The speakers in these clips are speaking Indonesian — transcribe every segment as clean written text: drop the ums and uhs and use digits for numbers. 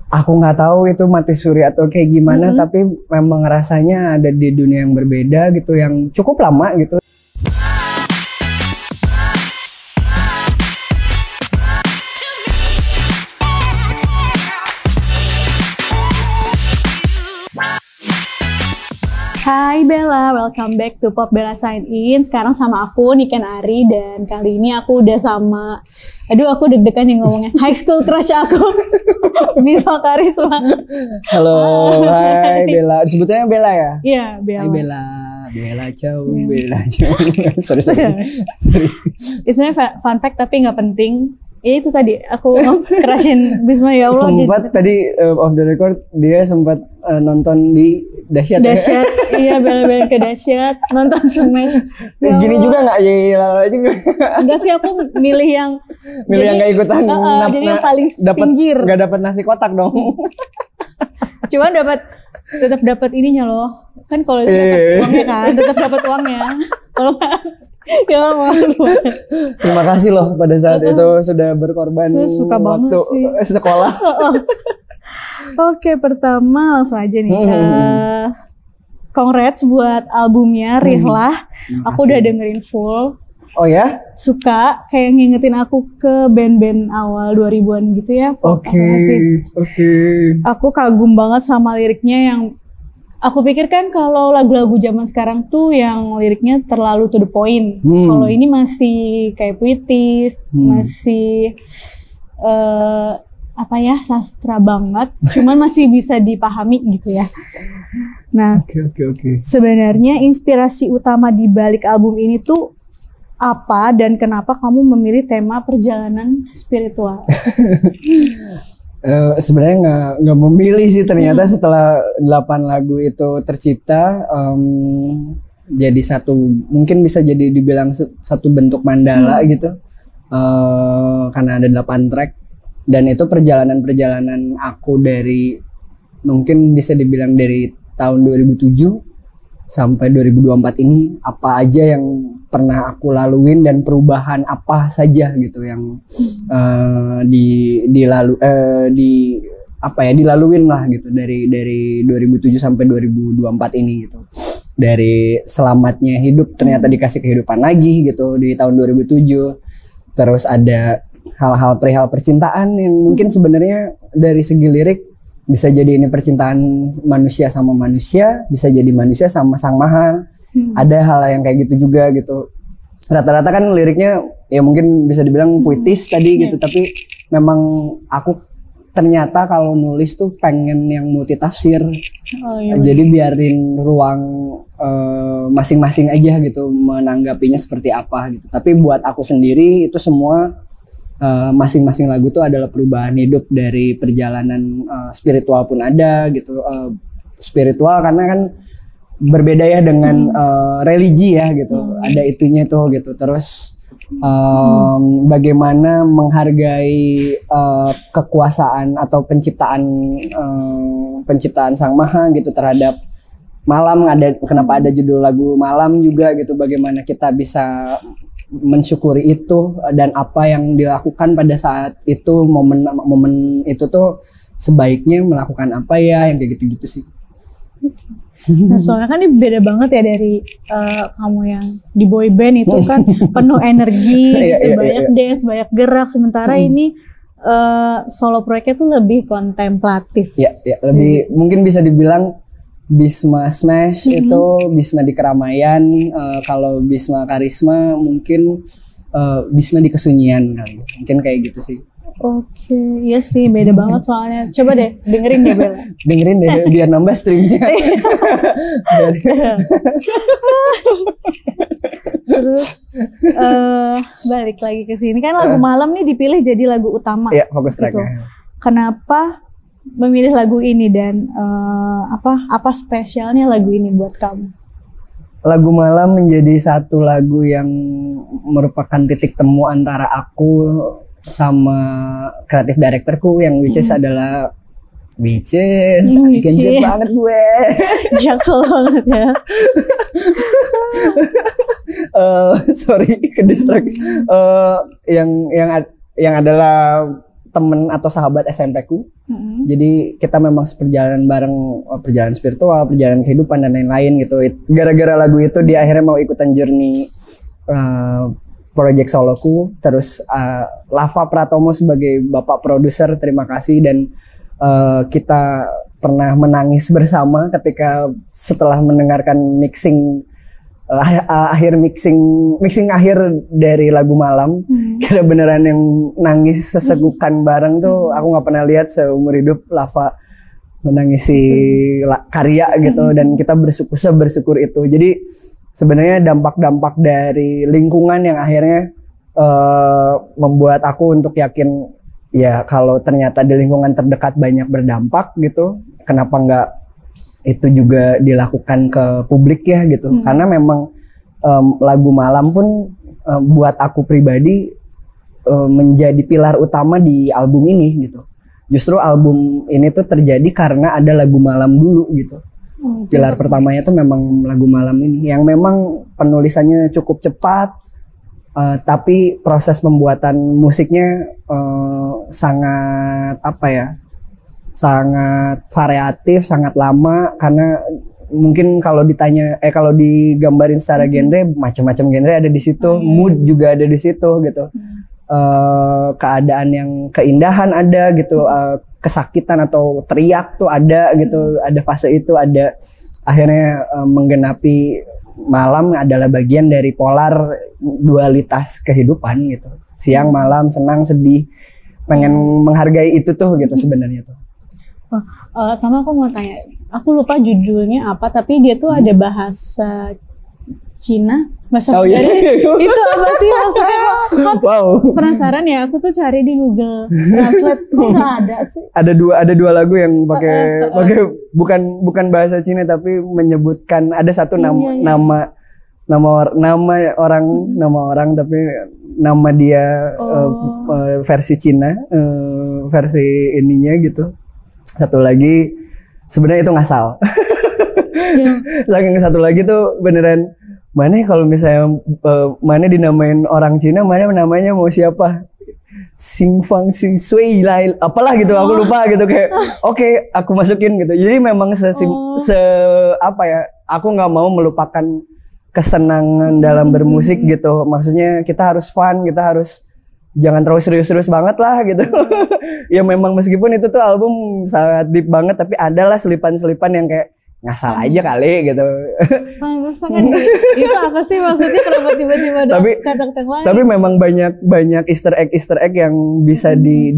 Aku nggak tahu itu mati suri atau kayak gimana, tapi memang rasanya ada di dunia yang berbeda gitu, yang cukup lama gitu. Hai Bella, welcome back to Pop Bella Sign In. Sekarang sama aku Niken Ari, dan kali ini aku udah sama, aku deg-degan yang ngomongnya, high school crush aku, Bisma Karisma. Halo, hai Bella. Disebutnya Bella ya? Iya, Bella. Hai Bella, Bella ciao, Bella ciao. sorry. Itu sebenarnya fun fact tapi nggak penting. Ya itu tadi aku crushin Bisma, ya Allah. Sempat tadi off the record dia sempat nonton di Dahsyat. Iya, Bella ke Dahsyat, nonton Smash. Ya Gini juga nggak ya juga? Enggak sih, aku milih yang nggak ikutan. Jadi yang paling pinggir. Nggak dapat nasi kotak dong. Cuman tetap dapat ininya loh. Kan kalau itu dapat uangnya kan, tetap dapat uangnya. Kalau ya malu. Terima kasih loh pada saat itu sudah berkorban waktu sekolah. Oke, pertama langsung aja nih. Congrats buat albumnya Rihlah. Aku udah dengerin full. Oh ya? Suka, kayak ngingetin aku ke band-band awal 2000-an gitu ya. Oke. Aku kagum banget sama liriknya yang aku pikir kan kalau lagu-lagu zaman sekarang tuh yang liriknya terlalu to the point. Kalau ini masih kayak puitis, masih sastra banget, cuman masih bisa dipahami gitu ya. Nah, Oke. Sebenarnya inspirasi utama di balik album ini tuh apa, dan kenapa kamu memilih tema perjalanan spiritual? Sebenarnya nggak memilih sih, ternyata setelah 8 lagu itu tercipta, jadi satu, mungkin bisa jadi dibilang satu bentuk mandala gitu, karena ada 8 track. Dan itu perjalanan aku dari, mungkin bisa dibilang dari tahun 2007 sampai 2024 ini, apa aja yang pernah aku laluin dan perubahan apa saja gitu yang dilaluin lah gitu dari 2007 sampai 2024 ini gitu. Dari selamatnya hidup ternyata dikasih kehidupan lagi gitu di tahun 2007. Terus ada hal-hal perihal percintaan yang mungkin sebenarnya dari segi lirik bisa jadi ini percintaan manusia sama manusia, bisa jadi manusia sama Sang Maha. Ada hal yang kayak gitu juga gitu. Rata-rata kan liriknya ya mungkin bisa dibilang puitis tadi gitu, tapi memang aku ternyata kalau nulis tuh pengen yang multitafsir. Jadi biarin ruang masing-masing aja gitu menanggapinya seperti apa gitu. Tapi buat aku sendiri itu semua masing-masing lagu tuh adalah perubahan hidup dari perjalanan spiritual pun ada gitu. Spiritual karena kan berbeda ya dengan religi ya gitu. Ada itunya tuh gitu. Terus bagaimana menghargai kekuasaan atau penciptaan Sang Maha gitu terhadap malam. Kenapa ada judul lagu Malam juga gitu, bagaimana kita bisa mensyukuri itu dan apa yang dilakukan pada saat itu, momen itu tuh sebaiknya melakukan apa ya, yang kayak gitu-gitu sih. Nah, soalnya kan ini beda banget ya dari kamu yang di boy band itu kan penuh energi, banyak dance, banyak gerak. Sementara ini solo proyeknya tuh lebih kontemplatif. Ya, lebih mungkin bisa dibilang Bisma Smash itu Bisma di keramaian, kalau Bisma Karisma mungkin Bisma di kesunyian kali. Mungkin kayak gitu sih. Oke, iya sih beda banget soalnya. Coba deh dengerin deh Bella. Dengerin deh biar nambah streamsnya. Terus balik lagi ke sini kan lagu Malam nih dipilih jadi lagu utama. Iya, fokus tracknya. Kenapa memilih lagu ini, dan apa spesialnya lagu ini buat kamu? Lagu Malam menjadi satu lagu yang merupakan titik temu antara aku sama kreatif directorku yang which is adalah Genset banget gue. Jaksel banget ya. Sorry ke distract. Yang adalah temen atau sahabat SMP ku. Jadi kita memang seperjalanan bareng, perjalanan spiritual, perjalanan kehidupan dan lain-lain gitu. Gara-gara lagu itu dia akhirnya mau ikutan journey project soloku. Terus Lava Pratomo sebagai bapak produser, terima kasih. Dan kita pernah menangis bersama ketika setelah mendengarkan mixing mixing akhir dari lagu Malam. Kita beneran yang nangis sesegukan bareng tuh aku nggak pernah lihat seumur hidup. Lava menangisi karya gitu, dan kita bersyukur itu. Jadi sebenarnya dampak-dampak dari lingkungan yang akhirnya membuat aku untuk yakin ya kalau ternyata di lingkungan terdekat banyak berdampak gitu, kenapa nggak itu juga dilakukan ke publik ya gitu. Karena memang lagu Malam pun buat aku pribadi menjadi pilar utama di album ini gitu. Justru album ini tuh terjadi karena ada lagu Malam dulu gitu. Pilar pertamanya tuh memang lagu Malam ini yang memang penulisannya cukup cepat, tapi proses pembuatan musiknya sangat sangat variatif, sangat lama. Karena mungkin kalau ditanya kalau digambarin secara genre, macam-macam genre ada di situ, mood juga ada di situ gitu. Keadaan yang keindahan ada gitu, kesakitan atau teriak tuh ada gitu, ada fase itu ada. Akhirnya menggenapi malam adalah bagian dari polar dualitas kehidupan gitu. Siang, malam, senang, sedih. Pengen menghargai itu tuh gitu sebenarnya tuh. Sama aku mau tanya, aku lupa judulnya apa, tapi dia tuh ada bahasa Cina, bahasa itu apa sih maksudnya? Wow. Penasaran ya, aku tuh cari di Google Translate kok nggak ada sih. Ada dua lagu yang pakai bukan bahasa Cina tapi menyebutkan ada satu nama orang tapi nama dia versi Cina, versi ininya gitu. Satu lagi sebenarnya itu ngasal. Saking satu lagi tuh beneran, mana kalau misalnya mana dinamain orang Cina, mana namanya mau siapa? Sing Fang Sing Sui Lai apalah gitu, aku lupa gitu kayak oke, aku masukin gitu. Jadi memang aku nggak mau melupakan kesenangan dalam bermusik gitu. Maksudnya kita harus fun, kita harus jangan terlalu serius-serius banget lah gitu. Ya memang meskipun itu tuh album sangat deep banget, tapi adalah selipan-selipan yang kayak ngasal aja kali gitu. Terus kan itu apa sih maksudnya, kenapa tiba-tiba ada kata-kata lain? Tapi memang banyak Easter egg yang bisa di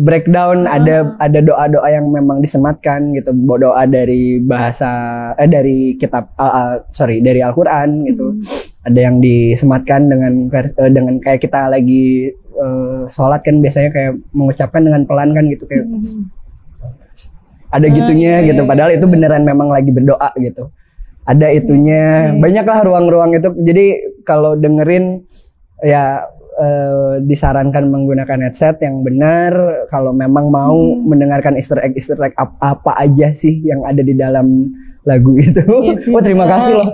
breakdown. Ada doa-doa yang memang disematkan gitu, doa dari dari kitab dari Al-Qur'an gitu. Ada yang disematkan dengan kayak kita lagi sholat kan biasanya kayak mengucapkan dengan pelan kan gitu kayak ada gitunya gitu, padahal itu beneran memang lagi berdoa gitu. Ada itunya, banyaklah ruang-ruang itu. Jadi kalau dengerin ya disarankan menggunakan headset yang benar. Kalau memang mau mendengarkan Easter egg apa aja sih yang ada di dalam lagu itu. Terima kasih loh.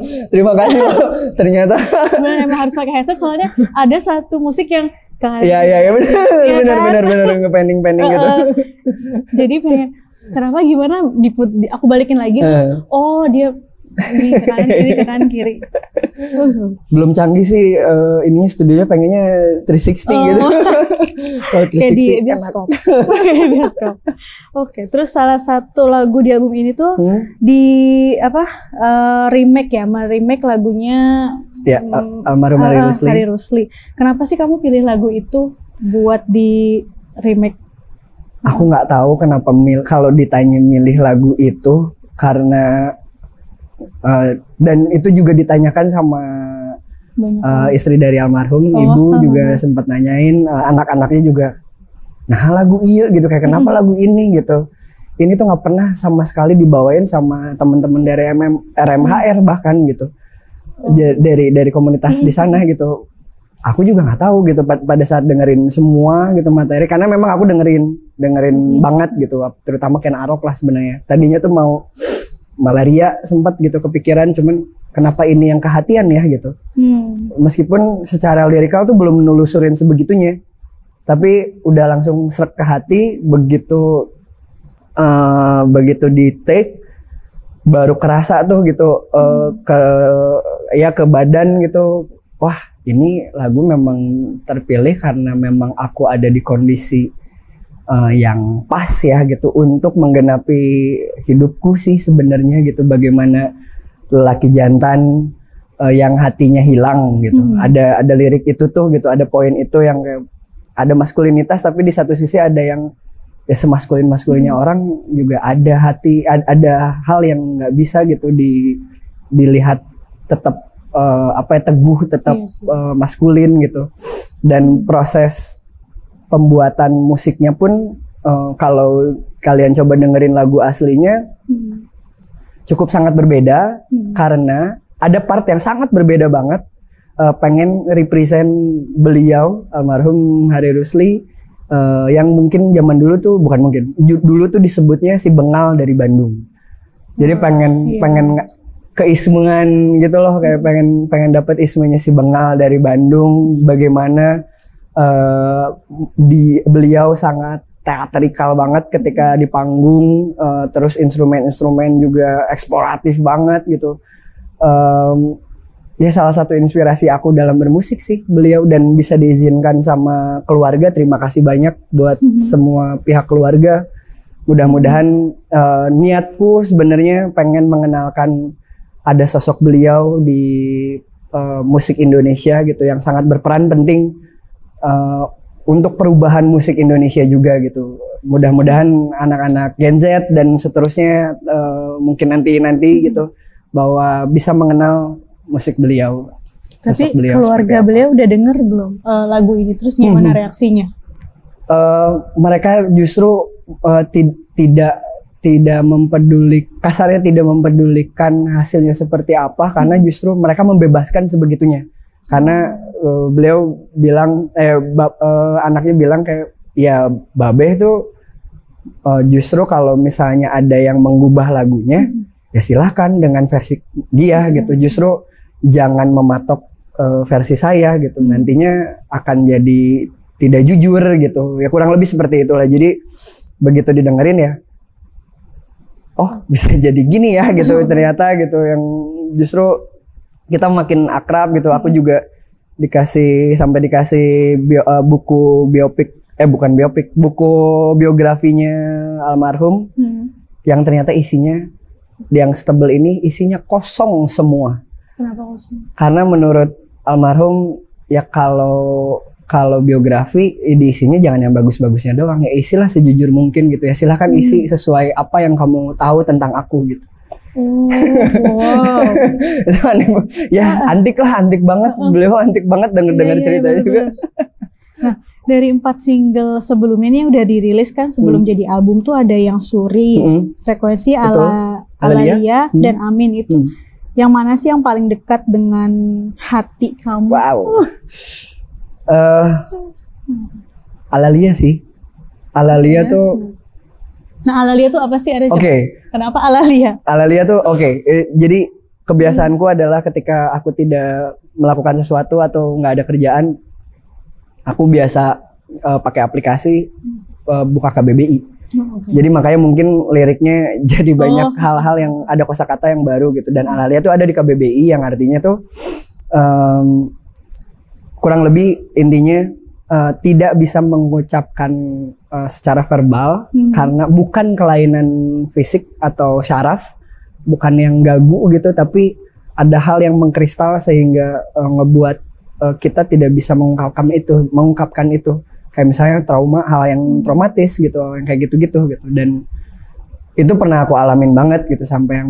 Ternyata memang harus pakai headset, soalnya ada satu musik yang Iya benar ngepending gitu. Jadi pengen kenapa gimana aku balikin lagi terus dia ke kanan kiri. Belum canggih sih ini studionya pengennya 360 gitu. Kalau 360 di bioskop. Oke, terus salah satu lagu di album ini tuh remake lagunya almarhum Hari Rusli. Kenapa sih kamu pilih lagu itu buat di remake? Aku nggak tahu kenapa kalau ditanya milih lagu itu, karena dan itu juga ditanyakan sama istri dari almarhum, ibu juga sempat nanyain, anak-anaknya juga. Nah lagu iya gitu, kayak kenapa lagu ini gitu. Ini tuh nggak pernah sama sekali dibawain sama teman-teman dari RMHR bahkan gitu, dari komunitas di sana gitu. Aku juga nggak tahu gitu pada saat dengerin semua gitu materi, karena memang aku dengerin banget gitu, terutama Ken Arok lah sebenarnya. Tadinya tuh mau Malaria sempat gitu kepikiran, cuman kenapa ini yang kehatian ya gitu. Meskipun secara lirikal tuh belum menelusurin sebegitunya. tapi udah langsung srek ke hati. Begitu begitu di take baru kerasa tuh gitu, ke badan gitu. Wah, ini lagu memang terpilih karena memang aku ada di kondisi yang pas ya gitu untuk menggenapi hidupku sih sebenarnya gitu. Bagaimana lelaki jantan yang hatinya hilang gitu. Ada lirik itu tuh gitu, ada poin itu yang kayak ada maskulinitas tapi di satu sisi ada yang ya semaskulin-maskulinnya orang juga ada hati, ada hal yang nggak bisa gitu dilihat tetap teguh, tetap maskulin gitu. Dan proses pembuatan musiknya pun kalau kalian coba dengerin lagu aslinya cukup sangat berbeda karena ada part yang sangat berbeda banget. Pengen represent beliau almarhum Hari Rusli yang mungkin zaman dulu tuh dulu tuh disebutnya si Bengal dari Bandung. Jadi pengen keismuan gitu loh, kayak pengen dapat ismunya si Bengal dari Bandung. Bagaimana beliau sangat teatrikal banget ketika di panggung, terus instrumen juga eksploratif banget gitu. Ya salah satu inspirasi aku dalam bermusik sih beliau, dan bisa diizinkan sama keluarga. Terima kasih banyak buat semua pihak keluarga. Mudah-mudahan niatku sebenarnya pengen mengenalkan ada sosok beliau di musik Indonesia gitu yang sangat berperan penting untuk perubahan musik Indonesia juga gitu. Mudah-mudahan anak-anak Gen Z dan seterusnya mungkin nanti gitu bahwa bisa mengenal musik beliau. Tapi keluarga beliau udah denger belum lagu ini? Terus gimana reaksinya? Mereka justru tidak kasarnya tidak mempedulikan hasilnya seperti apa, karena justru mereka membebaskan sebegitunya. Karena beliau bilang anaknya bilang kayak ya Babeh tuh justru kalau misalnya ada yang mengubah lagunya ya silahkan dengan versi dia gitu. Justru jangan mematok versi saya gitu. Nantinya akan jadi tidak jujur gitu. Ya kurang lebih seperti itulah. Jadi begitu didengerin ya, oh bisa jadi gini ya gitu ternyata gitu, yang justru kita makin akrab gitu. Aku juga dikasih buku buku biografinya almarhum yang ternyata isinya yang setebel ini isinya kosong semua. Kenapa kosong? Karena menurut almarhum ya kalau biografi isinya jangan yang bagus-bagusnya doang, ya isilah sejujur mungkin gitu ya. Silahkan isi sesuai apa yang kamu tahu tentang aku gitu. Wow. Ya antik banget. Beliau antik banget denger ceritanya juga. Nah, dari 4 single sebelumnya ini yang udah dirilis kan sebelum jadi album tuh ada yang Suri, Frekuensi, Alalia, dan Amin itu. Yang mana sih yang paling dekat dengan hati kamu? Wow. Alalia sih. Alalia tuh. Nah, Alalia tuh apa sih? Oke. Kenapa Alalia? Alalia tuh jadi kebiasaanku adalah ketika aku tidak melakukan sesuatu atau nggak ada kerjaan, aku biasa pakai aplikasi buka KBBI. Jadi makanya mungkin liriknya jadi banyak hal-hal yang ada kosakata yang baru gitu. Dan Alalia tuh ada di KBBI yang artinya tuh kurang lebih intinya tidak bisa mengucapkan secara verbal karena bukan kelainan fisik atau syaraf, bukan yang gagu gitu, tapi ada hal yang mengkristal sehingga ngebuat kita tidak bisa mengungkapkan itu. Kayak misalnya trauma, hal yang traumatis gitu, yang kayak gitu. Dan itu pernah aku alamin banget gitu, sampai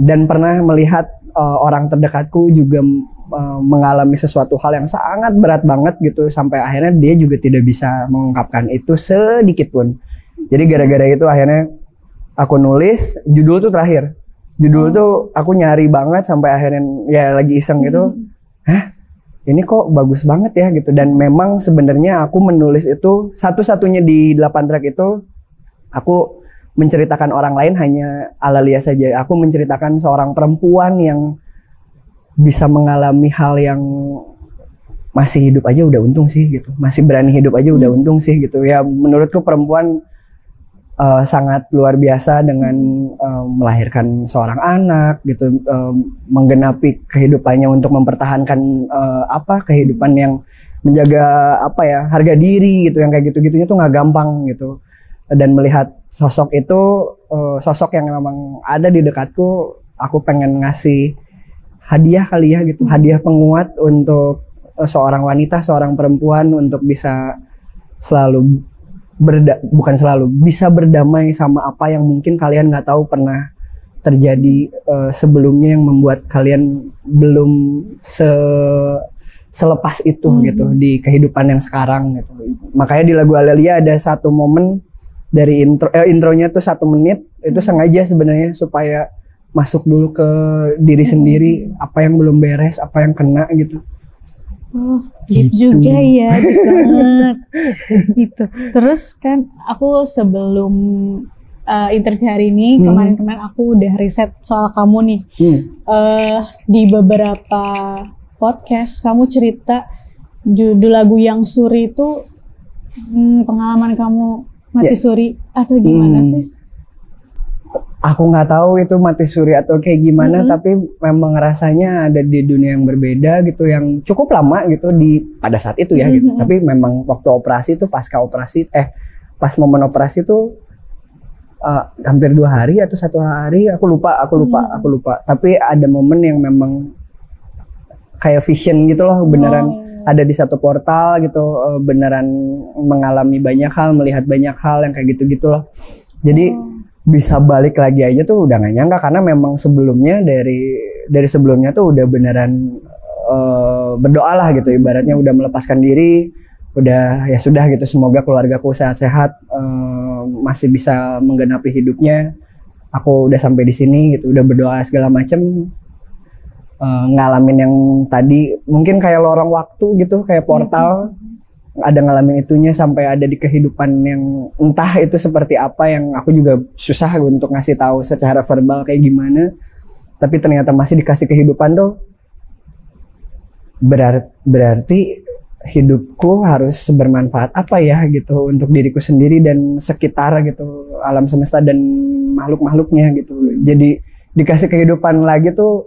dan pernah melihat orang terdekatku juga mengalami sesuatu hal yang sangat berat banget gitu, sampai akhirnya dia juga tidak bisa mengungkapkan itu sedikit pun. Jadi gara-gara itu akhirnya aku nulis judul tuh terakhir. Judul tuh aku nyari banget sampai akhirnya ya lagi iseng gitu. Ini kok bagus banget ya gitu. Dan memang sebenarnya aku menulis itu satu-satunya di 8 track itu aku menceritakan orang lain hanya Alalia saja. Aku menceritakan seorang perempuan yang bisa mengalami hal yang masih hidup aja udah untung sih gitu, masih berani hidup aja udah untung sih gitu ya. Menurutku perempuan sangat luar biasa dengan melahirkan seorang anak gitu, menggenapi kehidupannya untuk mempertahankan kehidupan yang menjaga harga diri gitu, yang kayak gitu-gitunya tuh nggak gampang gitu. Dan melihat sosok itu, sosok yang memang ada di dekatku, aku pengen ngasih hadiah kali ya gitu, hadiah penguat untuk seorang wanita, seorang perempuan untuk bisa selalu bisa berdamai sama apa yang mungkin kalian nggak tahu pernah terjadi sebelumnya, yang membuat kalian belum selepas itu gitu di kehidupan yang sekarang gitu. Makanya di lagu Alelia ada satu momen dari intronya tuh 1 menit itu sengaja sebenarnya supaya masuk dulu ke diri sendiri, apa yang belum beres, apa yang kena gitu. Oh, deep juga ya, deep banget. Gitu. Terus kan aku sebelum interview hari ini, kemarin aku udah riset soal kamu nih. Di beberapa podcast kamu cerita judul lagu Yang Suri itu pengalaman kamu mati suri atau gimana sih? Aku nggak tahu itu mati suri atau kayak gimana, tapi memang rasanya ada di dunia yang berbeda gitu, yang cukup lama gitu pada saat itu ya gitu. Tapi memang waktu operasi itu, pas momen operasi itu hampir 2 hari atau 1 hari, aku lupa. Tapi ada momen yang memang kayak vision gitu loh, beneran ada di satu portal gitu, beneran mengalami banyak hal, melihat banyak hal yang kayak gitu-gitu loh. Jadi bisa balik lagi aja tuh udah gak nyangka, karena memang sebelumnya dari sebelumnya tuh udah beneran berdoa lah gitu, ibaratnya udah melepaskan diri, udah ya sudah gitu, semoga keluargaku sehat-sehat, masih bisa menggenapi hidupnya, aku udah sampai di sini gitu, udah berdoa segala macem, ngalamin yang tadi mungkin kayak lorong waktu gitu, kayak portal. Ada ngalamin itunya sampai ada di kehidupan yang entah itu seperti apa, yang aku juga susah untuk ngasih tahu secara verbal kayak gimana, tapi ternyata masih dikasih kehidupan tuh berarti hidupku harus bermanfaat apa ya gitu untuk diriku sendiri dan sekitar gitu, alam semesta dan makhluk-makhluknya gitu. Jadi dikasih kehidupan lagi tuh,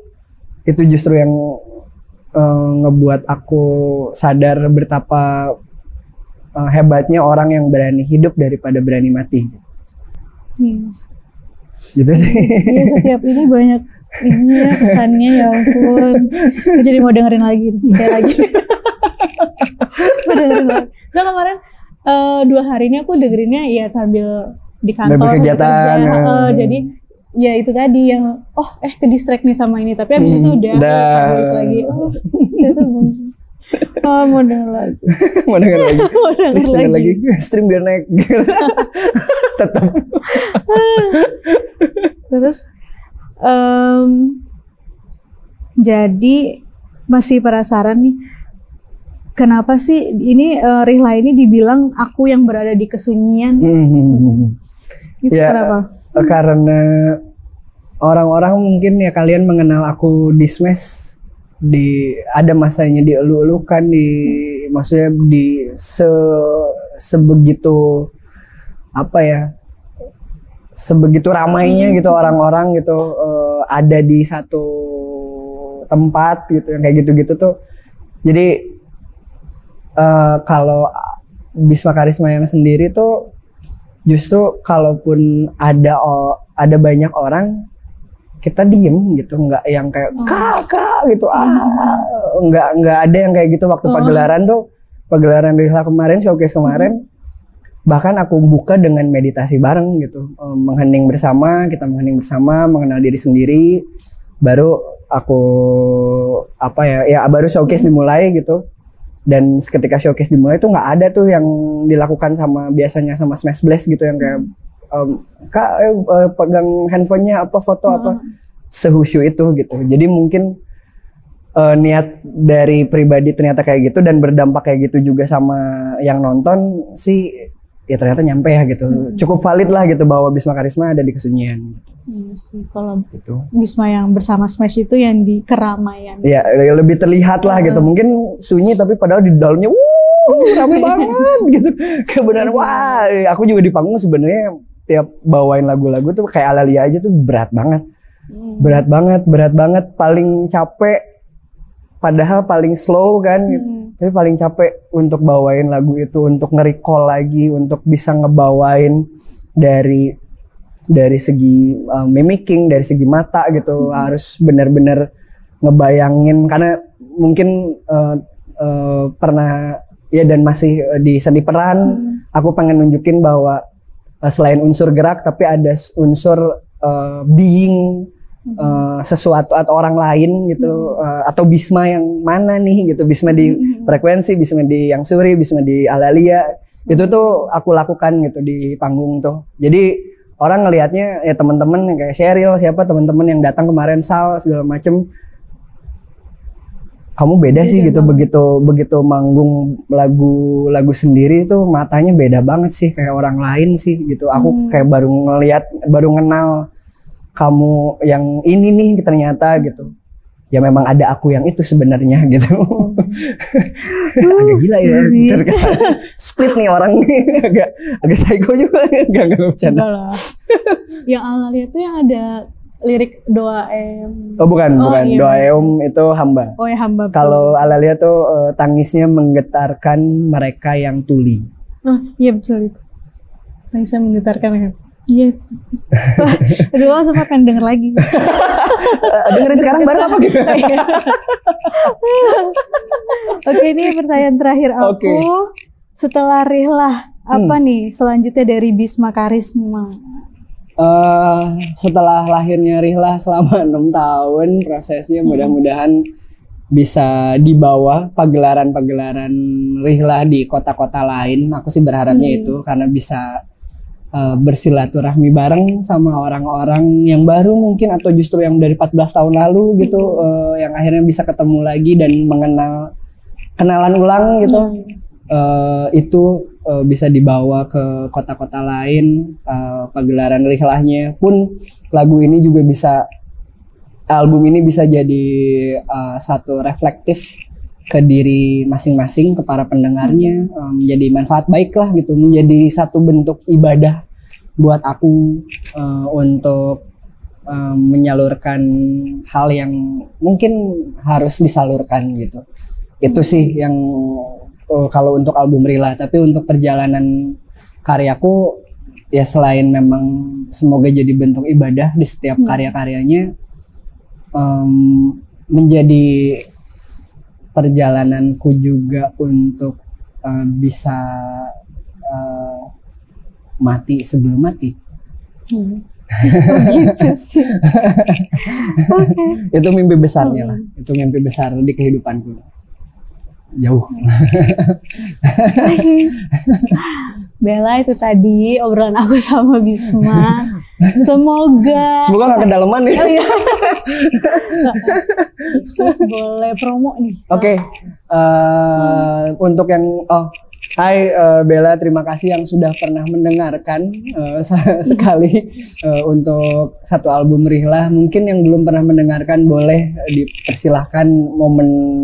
itu justru yang ngebuat aku sadar betapa hebatnya orang yang berani hidup daripada berani mati gitu. Gitu sih. Iya, setiap ini banyak ini ya kesannya, ya ampun. Jadi mau dengerin lagi sekali lagi. Mau dengerin lagi. So kemarin 2 hari ini aku dengerinnya ya sambil di kantor kegiatan. Jadi ya itu tadi yang ke distract nih sama ini, tapi habis itu udah balik lagi. Mau denger lagi. Mau denger lagi. Stream biar naik. Tetap. Terus jadi masih penasaran nih, kenapa sih ini Rihla ini dibilang aku yang berada di kesunyian? Itu ya, kenapa? Karena orang-orang mungkin ya, kalian mengenal aku di Smash, ada masanya dielu-elukan, maksudnya sebegitu sebegitu ramainya gitu orang-orang gitu, ada di satu tempat gitu yang kayak gitu-gitu tuh. Jadi kalau Bisma Karisma yang sendiri tuh justru kalaupun ada banyak orang, kita diem gitu, nggak yang kayak kakak gitu, nggak ada yang kayak gitu. Waktu pagelaran Rihla kemarin, showcase kemarin, bahkan aku buka dengan meditasi bareng gitu, menghening bersama, kita menghening bersama, mengenal diri sendiri, baru aku baru showcase dimulai gitu. Dan ketika showcase dimulai tuh nggak ada tuh yang dilakukan biasanya sama Smash Blast gitu, yang kayak pegang handphonenya foto sehusu itu gitu. Jadi mungkin niat dari pribadi ternyata kayak gitu, dan berdampak kayak gitu juga sama yang nonton sih. ya ternyata nyampe ya gitu. Cukup valid lah gitu bahwa Bisma Karisma ada di kesunyian. Iya sih, kalau Gitu. Bisma yang bersama Smash itu yang di keramaian. Ya lebih terlihat lah gitu. Mungkin sunyi tapi padahal di dalamnya rame banget gitu. Kayak beneran wah, aku juga di panggung sebenarnya tiap bawain lagu-lagu tuh kayak Alalia aja tuh berat banget. Berat banget, paling capek padahal paling slow kan gitu. Tapi paling capek untuk bawain lagu itu, untuk nge-recall lagi, untuk bisa ngebawain dari segi mimicking, dari segi mata gitu, harus benar-benar ngebayangin karena mungkin pernah ya dan masih di seni peran, aku pengen nunjukin bahwa selain unsur gerak tapi ada unsur being sesuatu atau orang lain gitu, atau Bisma yang mana nih gitu, Bisma di frekuensi, Bisma di yang Suri, Bisma di Alalia, itu tuh aku lakukan gitu di panggung tuh. Jadi orang ngelihatnya ya teman-teman kayak Sheryl, siapa teman-teman yang datang kemarin, Sal segala macem, kamu beda sih gitu, begitu manggung lagu sendiri tuh matanya beda banget sih, kayak orang lain sih gitu. Aku kayak baru kenal kamu yang ini nih ternyata gitu. Ya memang ada aku yang itu sebenarnya gitu. Agak gila ya, terkesan split nih orang. agak psycho juga, enggak bercanda. Yang Alalia tuh yang ada lirik doa em. Oh bukan, Iya. doa em itu hamba. Oh ya hamba. Kalau Alalia tuh tangisnya menggetarkan mereka yang tuli. Iya betul itu. Tangisnya menggetarkan ya. Iya. Aduh, sempat pengen denger lagi. Dengerin sekarang bareng apa gitu. Oke, ini pertanyaan terakhir aku. Oke. Setelah Rihlah, apa nih selanjutnya dari Bisma Karisma? Setelah lahirnya Rihlah selama 6 tahun, prosesnya mudah-mudahan bisa dibawa pagelaran-pagelaran Rihlah di kota-kota lain. Aku sih berharapnya itu karena bisa bersilaturahmi bareng sama orang-orang yang baru mungkin, atau justru yang dari 14 tahun lalu gitu, yang akhirnya bisa ketemu lagi dan kenalan ulang gitu. Itu bisa dibawa ke kota-kota lain, pagelaran Rihlahnya pun lagu ini juga bisa, album ini bisa jadi satu reflektif ke diri masing-masing, ke para pendengarnya, menjadi manfaat baik lah gitu, menjadi satu bentuk ibadah buat aku untuk menyalurkan hal yang mungkin harus disalurkan gitu. Itu sih yang kalau untuk album Rihlah. Tapi untuk perjalanan karyaku ya, selain memang semoga jadi bentuk ibadah di setiap karya-karyanya, menjadi perjalananku juga untuk bisa mati sebelum mati. Gitu sih. Okay. Itu mimpi besarnya lah. Itu mimpi besar di kehidupanku. Jauh. Bella, itu tadi obrolan aku sama Bisma. Semoga gak kedalaman ya. Oh, iya. Terus boleh promo nih. Oke. Untuk yang hai Bella, terima kasih yang sudah pernah mendengarkan sekali untuk satu album Rihlah. Mungkin yang belum pernah mendengarkan boleh dipersilahkan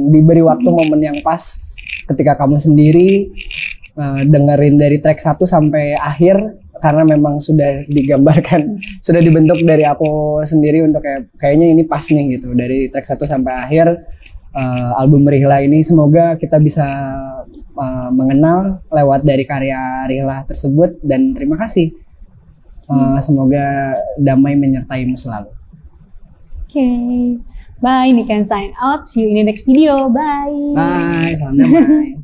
diberi waktu momen yang pas ketika kamu sendiri dengerin dari track 1 sampai akhir, karena memang sudah digambarkan, sudah dibentuk dari aku sendiri untuk kayaknya ini pas nih gitu, dari track 1 sampai akhir. Album Rihlah ini semoga kita bisa mengenal lewat dari karya Rihlah tersebut, dan terima kasih. Semoga damai menyertaimu selalu. Oke. Bye, ini can sign out. See you in the next video. Bye. Bye, salam damai.